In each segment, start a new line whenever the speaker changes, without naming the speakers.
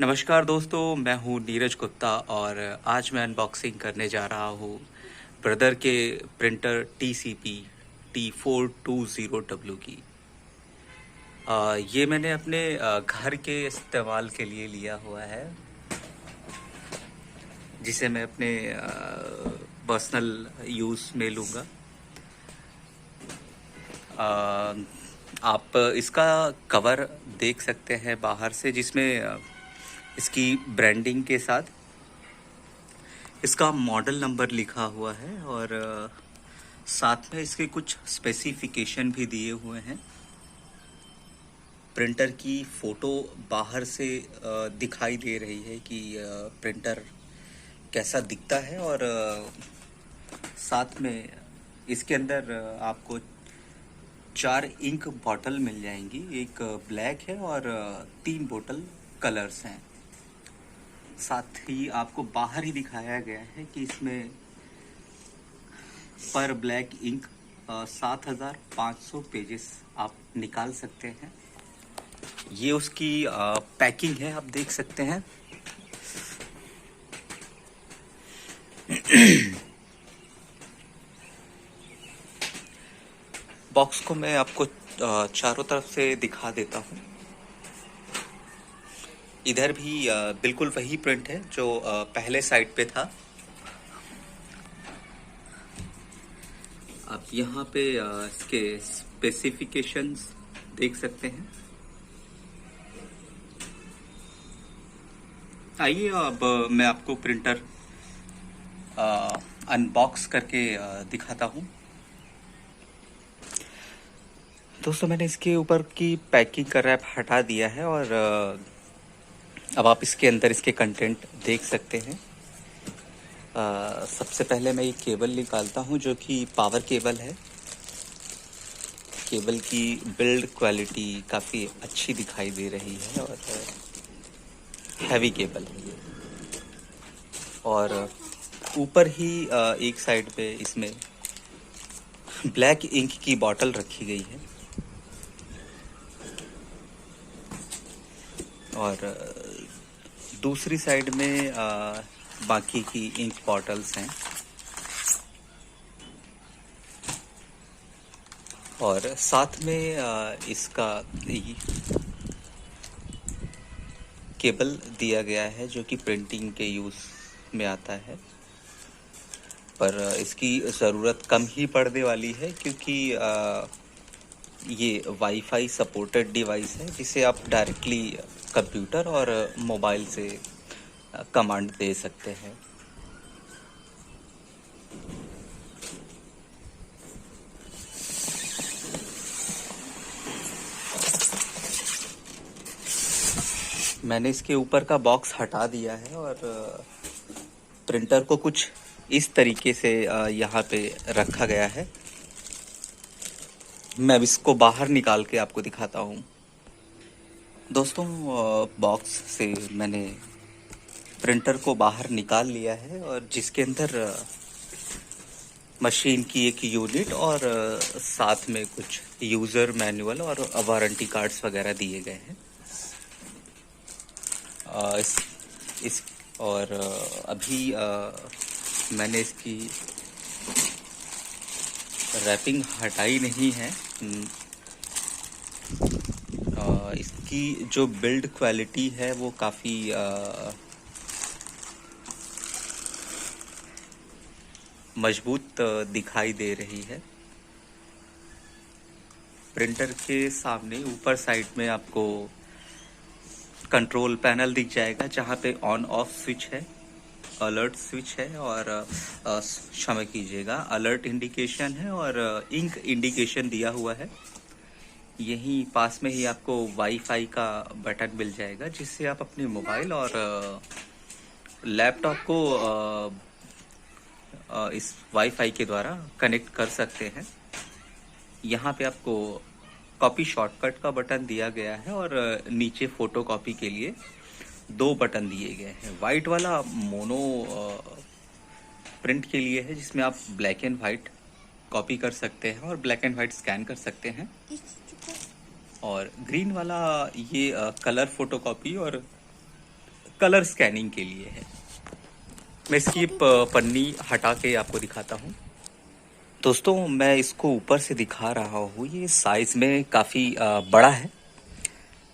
नमस्कार दोस्तों, मैं हूँ नीरज गुप्ता और आज मैं अनबॉक्सिंग करने जा रहा हूँ ब्रदर के प्रिंटर TCP T420W की। ये मैंने अपने घर के इस्तेमाल के लिए लिया हुआ है, जिसे मैं अपने पर्सनल यूज़ में लूँगा। आप इसका कवर देख सकते हैं बाहर से, जिसमें इसकी ब्रांडिंग के साथ इसका मॉडल नंबर लिखा हुआ है और साथ में इसके कुछ स्पेसिफिकेशन भी दिए हुए हैं। प्रिंटर की फ़ोटो बाहर से दिखाई दे रही है कि प्रिंटर कैसा दिखता है, और साथ में इसके अंदर आपको 4 इंक बॉटल मिल जाएंगी। एक ब्लैक है और 3 बोतल कलर्स हैं। साथ ही आपको बाहर ही दिखाया गया है कि इसमें पर ब्लैक इंक 7500 पेजेस आप निकाल सकते हैं। ये उसकी पैकिंग है, आप देख सकते हैं। बॉक्स को मैं आपको चारों तरफ से दिखा देता हूँ। इधर भी बिल्कुल वही प्रिंट है जो पहले साइड पे था। आप यहाँ पे इसके स्पेसिफिकेशंस देख सकते हैं। आइए अब मैं आपको प्रिंटर अनबॉक्स करके दिखाता हूँ। दोस्तों, मैंने इसके ऊपर की पैकिंग का रैप हटा दिया है और अब आप इसके अंदर इसके कंटेंट देख सकते हैं। सबसे पहले मैं ये केबल निकालता हूँ, जो कि पावर केबल है। केबल की बिल्ड क्वालिटी काफ़ी अच्छी दिखाई दे रही है और हैवी केबल है ये। और ऊपर ही एक साइड पे इसमें ब्लैक इंक की बॉटल रखी गई है और दूसरी साइड में बाकी की इंक बॉटल्स हैं। और साथ में इसका केबल दिया गया है, जो कि प्रिंटिंग के यूज़ में आता है, पर इसकी ज़रूरत कम ही पड़ने वाली है, क्योंकि ये वाईफाई सपोर्टेड डिवाइस है, जिसे आप डायरेक्टली कंप्यूटर और मोबाइल से कमांड दे सकते हैं। मैंने इसके ऊपर का बॉक्स हटा दिया है और प्रिंटर को कुछ इस तरीके से यहाँ पे रखा गया है। मैं अब इसको बाहर निकाल के आपको दिखाता हूँ। दोस्तों, बॉक्स से मैंने प्रिंटर को बाहर निकाल लिया है, और जिसके अंदर मशीन की एक यूनिट और साथ में कुछ यूज़र मैनुअल और वारंटी कार्ड्स वगैरह दिए गए हैं। इस और अभी मैंने इसकी रैपिंग हटाई नहीं है। इसकी जो बिल्ड क्वालिटी है वो काफ़ी मजबूत दिखाई दे रही है। प्रिंटर के सामने ऊपर साइड में आपको कंट्रोल पैनल दिख जाएगा, जहाँ पे ऑन ऑफ स्विच है, अलर्ट स्विच है और क्षमा कीजिएगा, अलर्ट इंडिकेशन है और इंक इंडिकेशन दिया हुआ है। यहीं पास में ही आपको वाईफाई का बटन मिल जाएगा, जिससे आप अपने मोबाइल और लैपटॉप को इस वाईफाई के द्वारा कनेक्ट कर सकते हैं। यहाँ पे आपको कॉपी शॉर्टकट का बटन दिया गया है और नीचे फोटो कॉपी के लिए 2 बटन दिए गए हैं। वाइट वाला मोनो प्रिंट के लिए है, जिसमें आप ब्लैक एंड वाइट कॉपी कर सकते हैं और ब्लैक एंड वाइट स्कैन कर सकते हैं। और ग्रीन वाला ये कलर फोटोकॉपी और कलर स्कैनिंग के लिए है। मैं इसकी पन्नी हटा के आपको दिखाता हूँ। दोस्तों मैं इसको ऊपर से दिखा रहा हूँ, ये साइज में काफ़ी बड़ा है।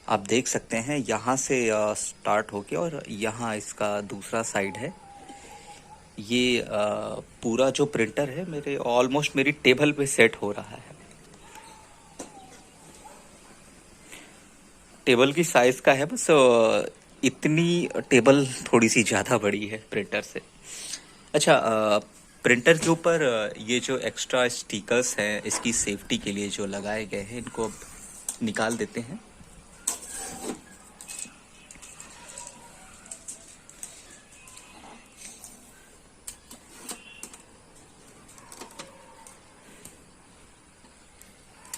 आप देख सकते हैं यहाँ से स्टार्ट होके और यहाँ इसका दूसरा साइड है। ये पूरा जो प्रिंटर है मेरे ऑलमोस्ट मेरी टेबल पे सेट हो रहा है। टेबल की साइज का है बस इतनी टेबल थोड़ी सी ज़्यादा बड़ी है प्रिंटर से। अच्छा, प्रिंटर के ऊपर ये जो एक्स्ट्रा स्टिकर्स हैं इसकी सेफ्टी के लिए जो लगाए गए हैं, इनको अब निकाल देते हैं।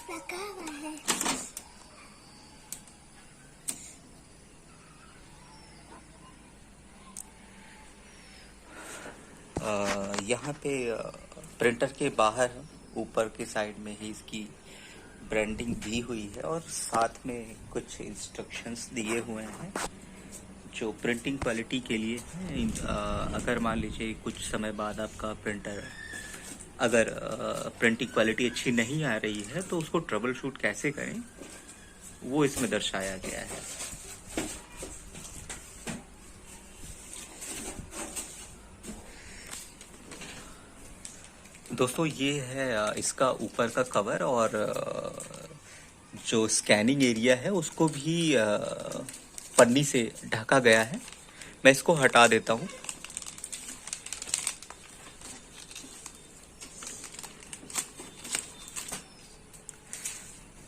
लगा हुआ है।
यहाँ पे प्रिंटर के बाहर ऊपर के साइड में ही इसकी ब्रांडिंग दी हुई है और साथ में कुछ इंस्ट्रक्शंस दिए हुए हैं जो प्रिंटिंग क्वालिटी के लिए हैं। अगर मान लीजिए कुछ समय बाद आपका प्रिंटर अगर प्रिंटिंग क्वालिटी अच्छी नहीं आ रही है तो उसको ट्रबल शूट कैसे करें वो इसमें दर्शाया गया है। दोस्तों ये है इसका ऊपर का कवर और जो स्कैनिंग एरिया है उसको भी पन्नी से ढका गया है। मैं इसको हटा देता हूँ।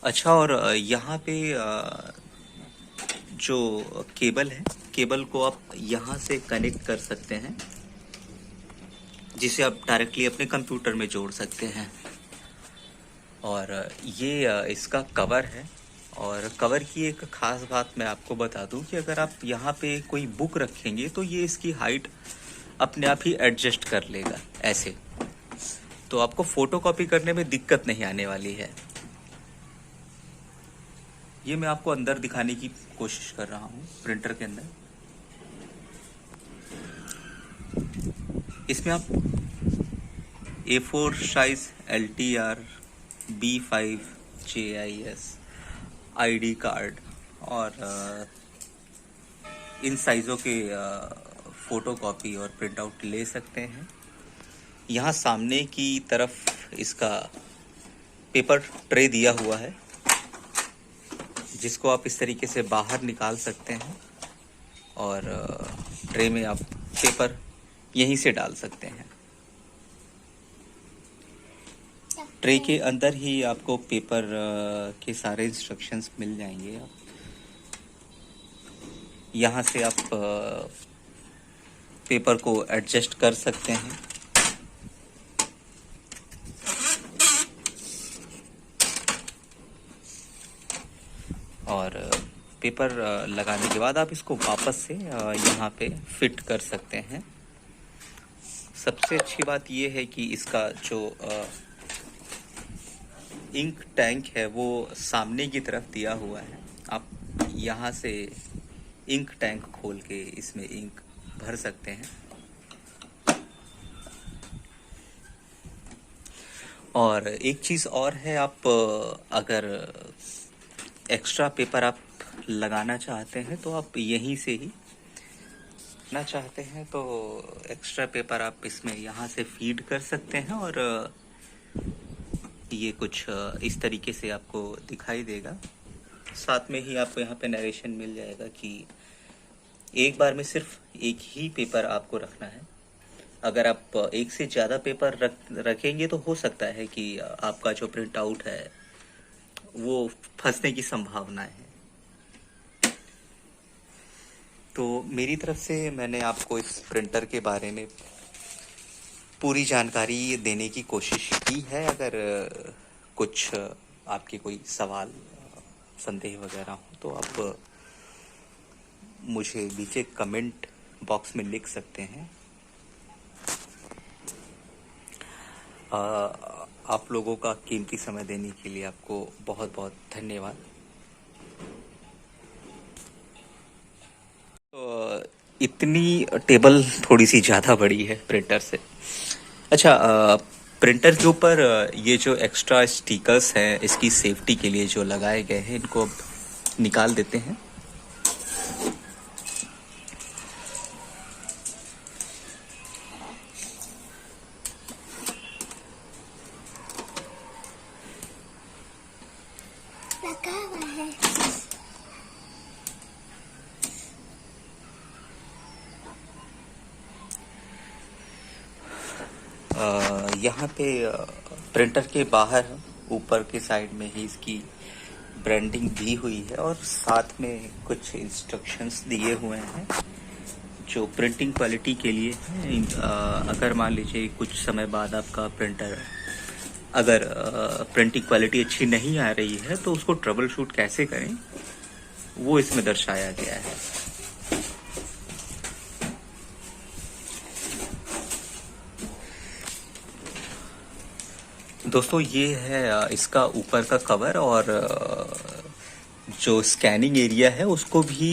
अच्छा, और यहाँ पे जो केबल है, केबल को आप यहाँ से कनेक्ट कर सकते हैं जिसे आप डायरेक्टली अपने कंप्यूटर में जोड़ सकते हैं। और ये इसका कवर है। और कवर की एक ख़ास बात मैं आपको बता दूं कि अगर आप यहाँ पे कोई बुक रखेंगे तो ये इसकी हाइट अपने आप ही एडजस्ट कर लेगा ऐसे, तो आपको फ़ोटोकॉपी करने में दिक्कत नहीं आने वाली है। ये मैं आपको अंदर दिखाने की कोशिश कर रहा हूँ प्रिंटर के अंदर। इसमें आप A4 size LTR B5 JIS ID card और इन साइज़ों के फ़ोटोकॉपी और प्रिंट आउट ले सकते हैं। यहाँ सामने की तरफ इसका पेपर ट्रे दिया हुआ है जिसको आप इस तरीके से बाहर निकाल सकते हैं और ट्रे में आप पेपर यहीं से डाल सकते हैं। ट्रे के अंदर ही आपको पेपर के सारे इंस्ट्रक्शंस मिल जाएंगे। आप यहाँ से आप पेपर को एडजस्ट कर सकते हैं। और पेपर लगाने के बाद आप इसको वापस से यहाँ पे फिट कर सकते हैं। सबसे अच्छी बात ये है कि इसका जो इंक टैंक है वो सामने की तरफ दिया हुआ है। आप यहाँ से इंक टैंक खोल के इसमें इंक भर सकते हैं। और एक चीज़ और है, आप अगर एक्स्ट्रा पेपर आप लगाना चाहते हैं तो आप यहीं से ही ना चाहते हैं तो एक्स्ट्रा पेपर आप इसमें यहाँ से फीड कर सकते हैं और ये कुछ इस तरीके से आपको दिखाई देगा। साथ में ही आपको यहाँ पे नरेशन मिल जाएगा कि एक बार में सिर्फ एक ही पेपर आपको रखना है। अगर आप एक से ज़्यादा पेपर रखेंगे तो हो सकता है कि आपका जो प्रिंट आउट है वो फंसने की संभावना है। तो मेरी तरफ से मैंने आपको इस प्रिंटर के बारे में पूरी जानकारी देने की कोशिश की है। अगर कुछ आपके कोई सवाल संदेह वगैरह हो तो आप मुझे नीचे कमेंट बॉक्स में लिख सकते हैं। आप लोगों का कीमती समय देने के लिए आपको बहुत बहुत धन्यवाद। तो इतनी टेबल थोड़ी सी ज़्यादा बड़ी है प्रिंटर से। अच्छा, प्रिंटर के ऊपर ये जो एक्स्ट्रा स्टिकर्स हैं इसकी सेफ्टी के लिए जो लगाए गए हैं, इनको अब निकाल देते हैं।
लगा हुआ है।
यहाँ पे प्रिंटर के बाहर ऊपर के साइड में ही इसकी ब्रांडिंग दी हुई है और साथ में कुछ इंस्ट्रक्शंस दिए हुए हैं जो प्रिंटिंग क्वालिटी के लिए हैं। अगर मान लीजिए कुछ समय बाद आपका प्रिंटर अगर प्रिंटिंग क्वालिटी अच्छी नहीं आ रही है तो उसको ट्रबल शूट कैसे करें वो इसमें दर्शाया गया है। दोस्तों, ये है इसका ऊपर का कवर और जो स्कैनिंग एरिया है उसको भी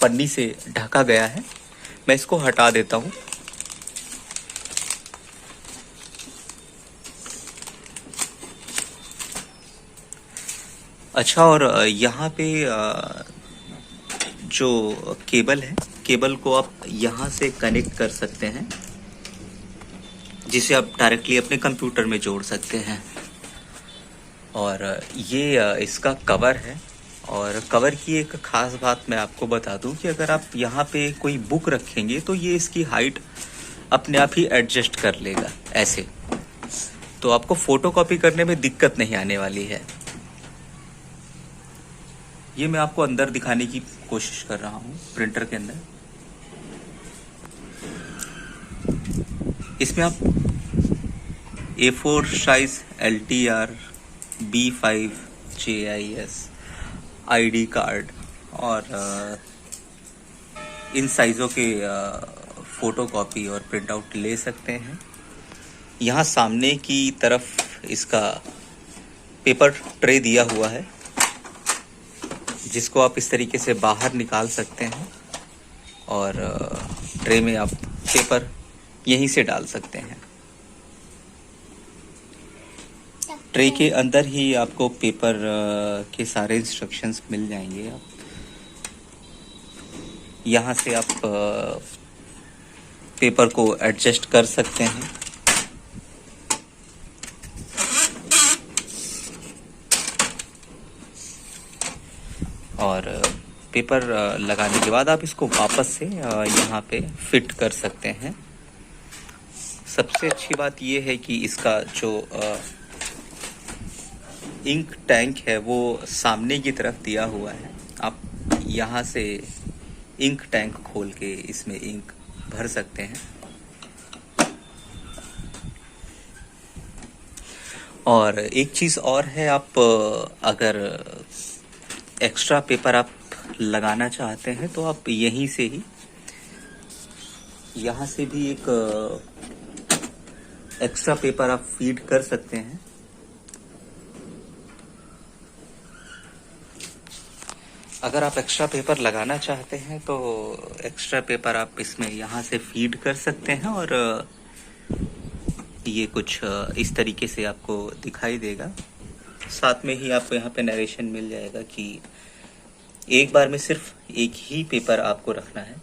पन्नी से ढका गया है। मैं इसको हटा देता हूँ। अच्छा, और यहाँ पे जो केबल है, केबल को आप यहाँ से कनेक्ट कर सकते हैं जिसे आप डायरेक्टली अपने कंप्यूटर में जोड़ सकते हैं। और ये इसका कवर है। और कवर की एक ख़ास बात मैं आपको बता दूं कि अगर आप यहाँ पे कोई बुक रखेंगे तो ये इसकी हाइट अपने आप ही एडजस्ट कर लेगा ऐसे, तो आपको फ़ोटोकॉपी करने में दिक्कत नहीं आने वाली है। ये मैं आपको अंदर दिखाने की कोशिश कर रहा हूँ प्रिंटर के अंदर। इसमें आप A4 size LTR B5 JIS ID card और इन साइज़ों के फ़ोटोकॉपी और प्रिंट आउट ले सकते हैं। यहाँ सामने की तरफ इसका पेपर ट्रे दिया हुआ है जिसको आप इस तरीके से बाहर निकाल सकते हैं और ट्रे में आप पेपर यहीं से डाल सकते हैं। ट्रे के अंदर ही आपको पेपर के सारे इंस्ट्रक्शंस मिल जाएंगे। आप यहाँ से आप पेपर को एडजस्ट कर सकते हैं। और पेपर लगाने के बाद आप इसको वापस से यहाँ पे फिट कर सकते हैं। सबसे अच्छी बात ये है कि इसका जो इंक टैंक है वो सामने की तरफ दिया हुआ है। आप यहाँ से इंक टैंक खोल के इसमें इंक भर सकते हैं। और एक चीज़ और है, आप अगर एक्स्ट्रा पेपर आप लगाना चाहते हैं तो आप यहीं से ही यहाँ से भी एक एक्स्ट्रा पेपर आप फीड कर सकते हैं। अगर आप एक्स्ट्रा पेपर लगाना चाहते हैं तो एक्स्ट्रा पेपर आप इसमें यहाँ से फीड कर सकते हैं और ये कुछ इस तरीके से आपको दिखाई देगा। साथ में ही आपको यहाँ पे नरेशन मिल जाएगा कि एक बार में सिर्फ एक ही पेपर आपको रखना है।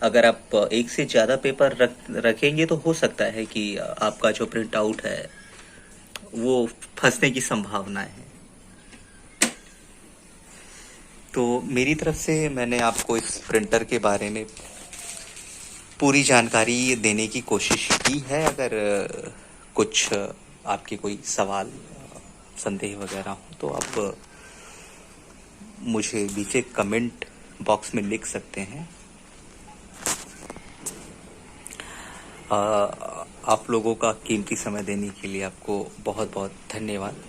अगर आप एक से ज़्यादा पेपर रखेंगे तो हो सकता है कि आपका जो प्रिंट आउट है वो फंसने की संभावना है। तो मेरी तरफ से मैंने आपको इस प्रिंटर के बारे में पूरी जानकारी देने की कोशिश की है। अगर कुछ आपके कोई सवाल संदेह वगैरह हो तो आप मुझे नीचे कमेंट बॉक्स में लिख सकते हैं। आप लोगों का कीमती समय देने के लिए आपको बहुत बहुत धन्यवाद।